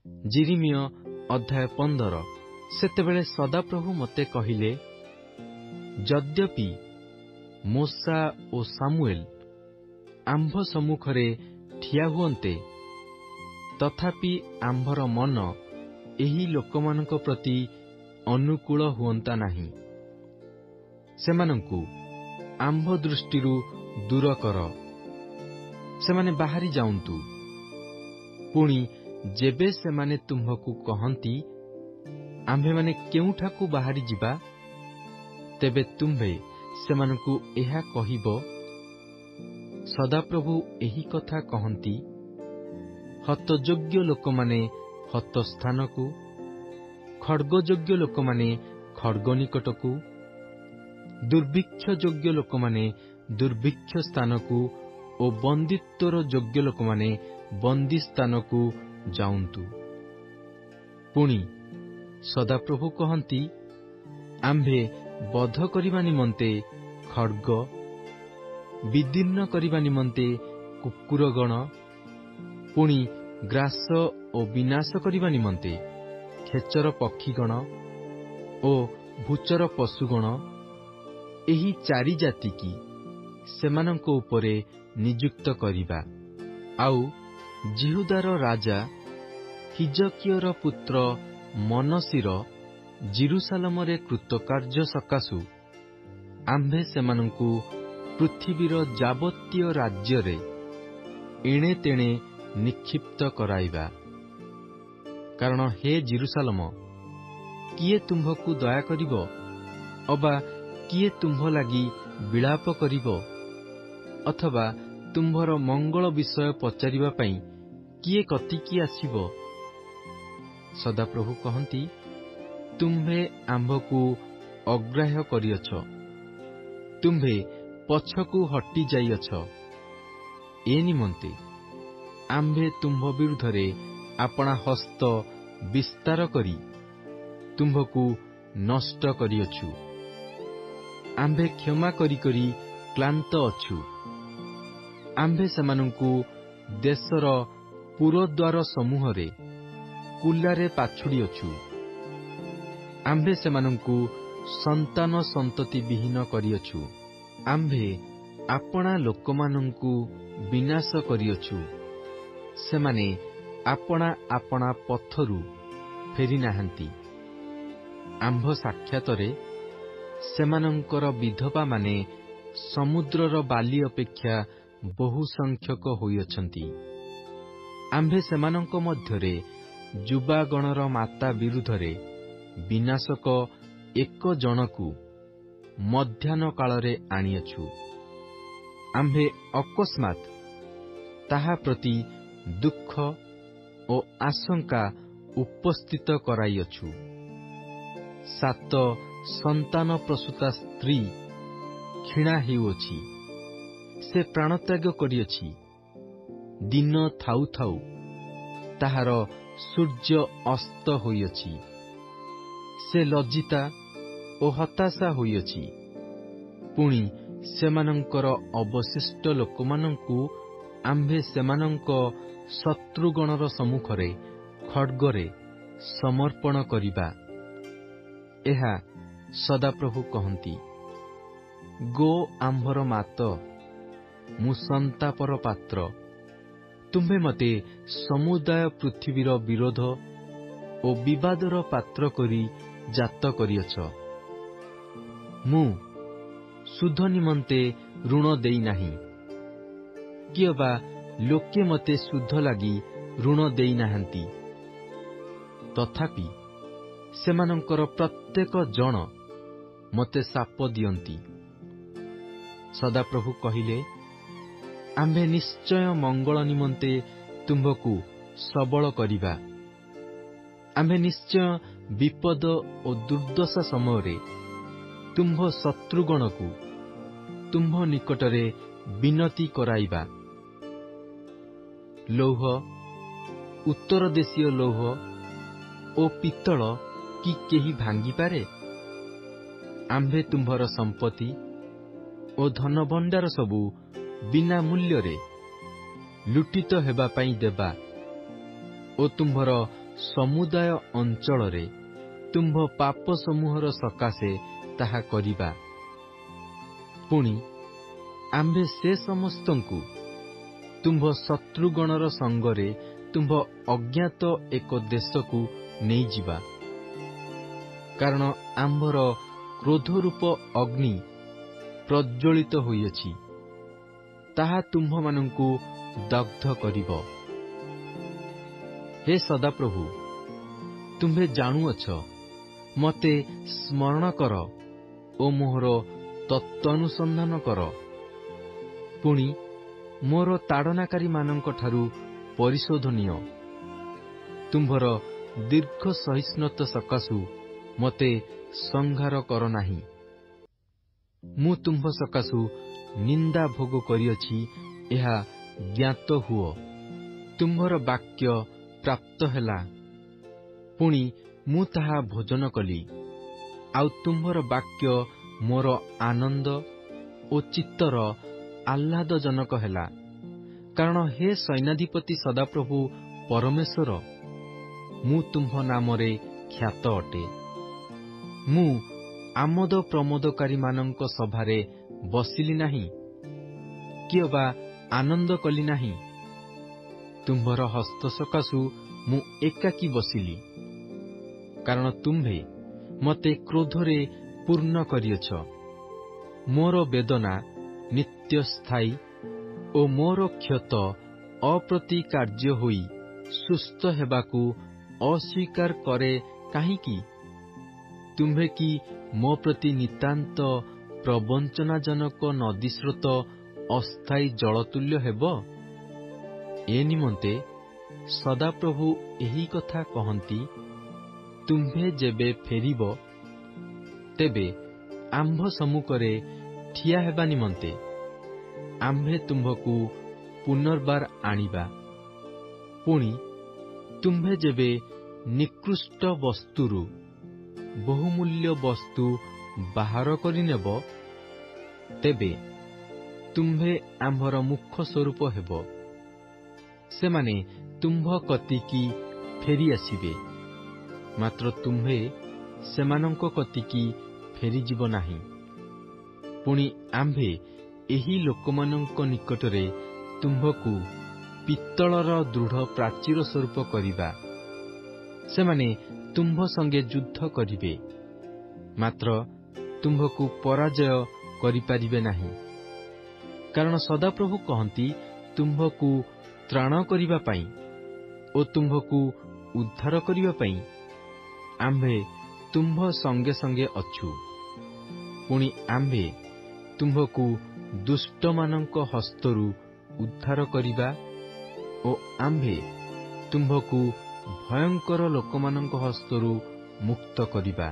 ଯିରିମିୟ ଅଧ୍ୟାୟ 15। ସେତେବେଳେ ସଦାପ୍ରଭୁ ମୋତେ କହିଲେ, ଯଦ୍ୟପି ମୋଶା ଓ ସାମୁଏଲ ଆମ୍ଭ ସମ୍ମୁଖରେ ଠିଆ ହୁଅନ୍ତେ, ତଥାପି ଆମ୍ଭର ମନ ଏହି ଲୋକମାନଙ୍କ ପ୍ରତି ଅନୁକୂଳ ହୁଅନ୍ତା ନାହିଁ। ସେମାନଙ୍କୁ ଆମ୍ଭ ଦୃଷ୍ଟିରୁ ଦୂର କର, ସେମାନେ ବାହାରି ଯାଆନ୍ତୁ। ପୁଣି ଯେବେ ସେମାନେ ତୁମ୍ଭକୁ କହନ୍ତି, ଆମ୍ଭେମାନେ କେଉଁଠାକୁ ବାହାରି ଯିବା, ତେବେ ତୁମ୍ଭେ ସେମାନଙ୍କୁ ଏହା କହିବ, ସଦାପ୍ରଭୁ ଏହି କଥା କହନ୍ତି, ହତଯୋଗ୍ୟ ଲୋକମାନେ ହତ ସ୍ଥାନକୁ, ଖଡ୍ଗଯୋଗ୍ୟ ଲୋକମାନେ ଖଡ୍ଗ ନିକଟକୁ, ଦୁର୍ଭିକ୍ଷ ଯୋଗ୍ୟ ଲୋକମାନେ ଦୁର୍ଭିକ୍ଷ ସ୍ଥାନକୁ ଓ ବନ୍ଦିତ୍ୱର ଯୋଗ୍ୟ ଲୋକମାନେ ବନ୍ଦୀ ସ୍ଥାନକୁ ଯାଆନ୍ତୁ। ପୁଣି ସଦାପ୍ରଭୁ କହନ୍ତି, ଆମ୍ଭେ ବଧ କରିବା ନିମନ୍ତେ ଖଡ୍ଗ, ବିଦୀର୍ଣ୍ଣ କରିବା ନିମନ୍ତେ କୁକୁରଗଣ, ପୁଣି ଗ୍ରାସ ଓ ବିନାଶ କରିବା ନିମନ୍ତେ ଖେଚର ପକ୍ଷୀଗଣ ଓ ଭୂଚର ପଶୁଗଣ, ଏହି 4 ଜାତିକି ସେମାନଙ୍କ ଉପରେ ନିଯୁକ୍ତ କରିବା। ଆଉ ଜିହୁଦାର ରାଜା ହିଜକିୟର ପୁତ୍ର ମନସିର ଜିରୁସାଲମରେ କୃତକାର୍ଯ୍ୟ ସକାଶୁ ଆମ୍ଭେ ସେମାନଙ୍କୁ ପୃଥିବୀର ଯାବତୀୟ ରାଜ୍ୟରେ ଏଣେ ତେଣେ ନିକ୍ଷିପ୍ତ କରାଇବା। କାରଣ ହେ ଜିରୁସାଲମ, କିଏ ତୁମ୍ଭକୁ ଦୟା କରିବ, ଅବା କିଏ ତୁମ୍ଭ ଲାଗି ବିଳାପ କରିବ, ଅଥବା ତୁମ୍ଭର ମଙ୍ଗଳ ବିଷୟ ପଚାରିବା ପାଇଁ କିଏ କତିକି ଆସିବ? ସଦାପ୍ରଭୁ କହନ୍ତି, ତୁମ୍ଭେ ଆମ୍ଭକୁ ଅଗ୍ରାହ୍ୟ କରିଅଛ, ତୁମ୍ଭେ ପଛକୁ ହଟି ଯାଇଅଛ। ଏ ନିମନ୍ତେ ଆମ୍ଭେ ତୁମ୍ଭ ବିରୁଦ୍ଧରେ ଆପଣା ହସ୍ତ ବିସ୍ତାର କରି ତୁମ୍ଭକୁ ନଷ୍ଟ କରିଅଛୁ। ଆମ୍ଭେ କ୍ଷମା କରି କରି କ୍ଳାନ୍ତ ଅଛୁ। ଆମ୍ଭେ ସେମାନଙ୍କୁ ଦେଶର ପୁରଦ୍ୱାର ସମୂହରେ କୁଲାରେ ପାଛୁଡ଼ିଅଛୁ। ଆମ୍ଭେ ସେମାନଙ୍କୁ ସନ୍ତାନ ସନ୍ତତି ବିହୀନ କରିଅଛୁ। ଆମ୍ଭେ ଆପଣା ଲୋକମାନଙ୍କୁ ବିନାଶ କରିଅଛୁ। ସେମାନେ ଆପଣା ଆପଣା ପଥରୁ ଫେରି ନାହାନ୍ତି। ଆମ୍ଭ ସାକ୍ଷାତରେ ସେମାନଙ୍କର ବିଧବାମାନେ ସମୁଦ୍ରର ବାଲି ଅପେକ୍ଷା ବହୁ ସଂଖ୍ୟକ ହୋଇଅଛନ୍ତି। ଆମ୍ଭେ ସେମାନଙ୍କ ମଧ୍ୟରେ ଯୁବାଗଣର ମାତା ବିରୁଦ୍ଧରେ ବିନାଶକ 1 ଜଣକୁ ମଧ୍ୟାହ୍ନ କାଳରେ ଆଣିଅଛୁ। ଆମ୍ଭେ ଅକସ୍ମାତ୍ ତାହା ପ୍ରତି ଦୁଃଖ ଓ ଆଶଙ୍କା ଉପସ୍ଥିତ କରାଇଅଛୁ। 7 ସନ୍ତାନ ପ୍ରସୂତା ସ୍ତ୍ରୀ କ୍ଷୀଣା ହେଉଅଛି, ସେ ପ୍ରାଣତ୍ୟାଗ କରିଅଛି। ଦିନ ଥାଉ ଥାଉ ତାହାର ସୂର୍ଯ୍ୟ ଅସ୍ତ ହୋଇଅଛି। ସେ ଲଜ୍ଜିତା ଓ ହତାଶା ହୋଇଅଛି। ପୁଣି ସେମାନଙ୍କର ଅବଶିଷ୍ଟ ଲୋକମାନଙ୍କୁ ଆମ୍ଭେ ସେମାନଙ୍କ ଶତ୍ରୁଗଣର ସମ୍ମୁଖରେ ଖଡ୍ଗରେ ସମର୍ପଣ କରିବା। ଏହା ସଦାପ୍ରଭୁ କହନ୍ତି। ଗୋ ଆମ୍ଭର ମାତ, ମୁଁ ସନ୍ତାପର ପାତ୍ର। ତୁମ୍ଭେ ମୋତେ ସମୁଦାୟ ପୃଥିବୀର ବିରୋଧ ଓ ବିବାଦର ପାତ୍ର କରି ଜାତ କରିଅଛ। ମୁଁ ସୁଧ ନିମନ୍ତେ ଋଣ ଦେଇନାହିଁ, କିଅବା ଲୋକେ ମୋତେ ସୁଧ ଲାଗି ଋଣ ଦେଇନାହାନ୍ତି। ତଥାପି ସେମାନଙ୍କର ପ୍ରତ୍ୟେକ ଜଣ ମୋତେ ଶାପ ଦିଅନ୍ତି। ସଦାପ୍ରଭୁ କହିଲେ, ଆମ୍ଭେ ନିଶ୍ଚୟ ମଙ୍ଗଳ ନିମନ୍ତେ ତୁମ୍ଭକୁ ସବଳ କରିବା। ଆମ୍ଭେ ନିଶ୍ଚୟ ବିପଦ ଓ ଦୁର୍ଦ୍ଦଶା ସମୟରେ ତୁମ୍ଭ ଶତ୍ରୁଗଣକୁ ତୁମ୍ଭ ନିକଟରେ ବିନତି କରାଇବା। ଲୌହ, ଉତ୍ତର ଦେଶୀୟ ଲୌହ ଓ ପିତ୍ତଳ କି କେହି ଭାଙ୍ଗିପାରେ? ଆମ୍ଭେ ତୁମ୍ଭର ସମ୍ପତ୍ତି ଓ ଧନଭଣ୍ଡାର ସବୁ ବିନା ମୂଲ୍ୟରେ ଲୁଟିତ ହେବା ପାଇଁ ଦେବା ଓ ତୁମ୍ଭର ସମୁଦାୟ ଅଞ୍ଚଳରେ ତୁମ୍ଭ ପାପ ସମୂହର ସକାଶେ ତାହା କରିବା। ପୁଣି ଆମ୍ଭେ ସେ ସମସ୍ତଙ୍କୁ ତୁମ୍ଭ ଶତ୍ରୁଗଣର ସଙ୍ଗରେ ତୁମ୍ଭ ଅଜ୍ଞାତ ଏକ ଦେଶକୁ ନେଇଯିବା। କାରଣ ଆମ୍ଭର କ୍ରୋଧରୂପ ଅଗ୍ନି ପ୍ରଜ୍ୱଳିତ ହୋଇଅଛି, ତାହା ତୁମ୍ଭମାନଙ୍କୁ ଦଗ୍ଧ କରିବ। ହେ ସଦାପ୍ରଭୁ, ତୁମ୍ଭେ ଜାଣୁଅଛ, ମୋତେ ସ୍ମରଣ କର ଓ ମୋହର ତତ୍ତ୍ୱାନୁସନ୍ଧାନ କର। ପୁଣି ମୋର ତାଡ଼ନାକାରୀମାନଙ୍କଠାରୁ ପରିଶୋଧ ନିଅ। ତୁମ୍ଭର ଦୀର୍ଘ ସହିଷ୍ଣୁତା ସକାଶୁ ମୋତେ ସଂହାର କର ନାହିଁ। ମୁଁ ତୁମ୍ଭ ସକାଶୁ ନିନ୍ଦା ଭୋଗ କରିଅଛି, ଏହା ଜ୍ଞାତ ହୁଅ। ତୁମ୍ଭର ବାକ୍ୟ ପ୍ରାପ୍ତ ହେଲା, ପୁଣି ମୁଁ ତାହା ଭୋଜନ କଲି। ଆଉ ତୁମ୍ଭର ବାକ୍ୟ ମୋର ଆନନ୍ଦ ଓ ଚିତ୍ତର ଆହ୍ଲାଦଜନକ ହେଲା। କାରଣ ହେ ସୈନ୍ୟାଧିପତି ସଦାପ୍ରଭୁ ପରମେଶ୍ୱର, ମୁଁ ତୁମ୍ଭ ନାମରେ ଖ୍ୟାତ ଅଟେ। ମୁଁ ଆମୋଦ ପ୍ରମୋଦକାରୀମାନଙ୍କ ସଭାରେ ବସିଲି ନାହିଁ, କି ଅବା ଆନନ୍ଦ କଲି ନାହିଁ। ତୁମ୍ଭର ହସ୍ତ ସକାଶୁ ମୁଁ ଏକାକୀ ବସିଲି। କାରଣ ତୁମ୍ଭେ ମୋତେ କ୍ରୋଧରେ ପୂର୍ଣ୍ଣ କରିଅଛ। ମୋର ବେଦନା ନିତ୍ୟସ୍ଥାୟୀ ଓ ମୋର କ୍ଷତ ଅପ୍ରତିକାର୍ଯ୍ୟ ହୋଇ ସୁସ୍ଥ ହେବାକୁ ଅସ୍ୱୀକାର କରେ କାହିଁକି? ତୁମ୍ଭେ କି ମୋ ପ୍ରତି ନିତାନ୍ତ ପ୍ରବଞ୍ଚନାଜନକ ନଦୀସ୍ରୋତ ଅସ୍ଥାୟୀ ଜଳତୁଲ୍ୟ ହେବ? ଏ ନିମନ୍ତେ ସଦାପ୍ରଭୁ ଏହି କଥା କହନ୍ତି, ତୁମ୍ଭେ ଯେବେ ଫେରିବ, ତେବେ ଆମ୍ଭ ସମ୍ମୁଖରେ ଠିଆ ହେବା ନିମନ୍ତେ ଆମ୍ଭେ ତୁମ୍ଭକୁ ପୁନର୍ବାର ଆଣିବା। ପୁଣି ତୁମ୍ଭେ ଯେବେ ନିକୃଷ୍ଟ ବସ୍ତୁରୁ ବହୁମୂଲ୍ୟ ବସ୍ତୁ ବାହାର କରିନେବ, ତେବେ ତୁମ୍ଭେ ଆମ୍ଭର ମୁଖ୍ୟ ସ୍ୱରୂପ ହେବ। ସେମାନେ ତୁମ୍ଭ କତିକି ଫେରିଆସିବେ, ମାତ୍ର ତୁମ୍ଭେ ସେମାନଙ୍କ କତିକି ଫେରିଯିବ ନାହିଁ। ପୁଣି ଆମ୍ଭେ ଏହି ଲୋକମାନଙ୍କ ନିକଟରେ ତୁମ୍ଭକୁ ପିତ୍ତଳର ଦୃଢ଼ ପ୍ରାଚୀର ସ୍ୱରୂପ କରିବା। ସେମାନେ ତୁମ୍ଭ ସଙ୍ଗେ ଯୁଦ୍ଧ କରିବେ, ମାତ୍ର ତୁମ୍ଭକୁ ପରାଜୟ କରିପାରିବେ ନାହିଁ। କାରଣ ସଦାପ୍ରଭୁ କହନ୍ତି, ତୁମ୍ଭକୁ ତ୍ରାଣ କରିବା ପାଇଁ ଓ ତୁମ୍ଭକୁ ଉଦ୍ଧାର କରିବା ପାଇଁ ଆମ୍ଭେ ତୁମ୍ଭ ସଙ୍ଗେ ସଙ୍ଗେ ଅଛୁ। ପୁଣି ଆମ୍ଭେ ତୁମ୍ଭକୁ ଦୁଷ୍ଟମାନଙ୍କ ହସ୍ତରୁ ଉଦ୍ଧାର କରିବା ଓ ଆମ୍ଭେ ତୁମ୍ଭକୁ ଭୟଙ୍କର ଲୋକମାନଙ୍କ ହସ୍ତରୁ ମୁକ୍ତ କରିବା।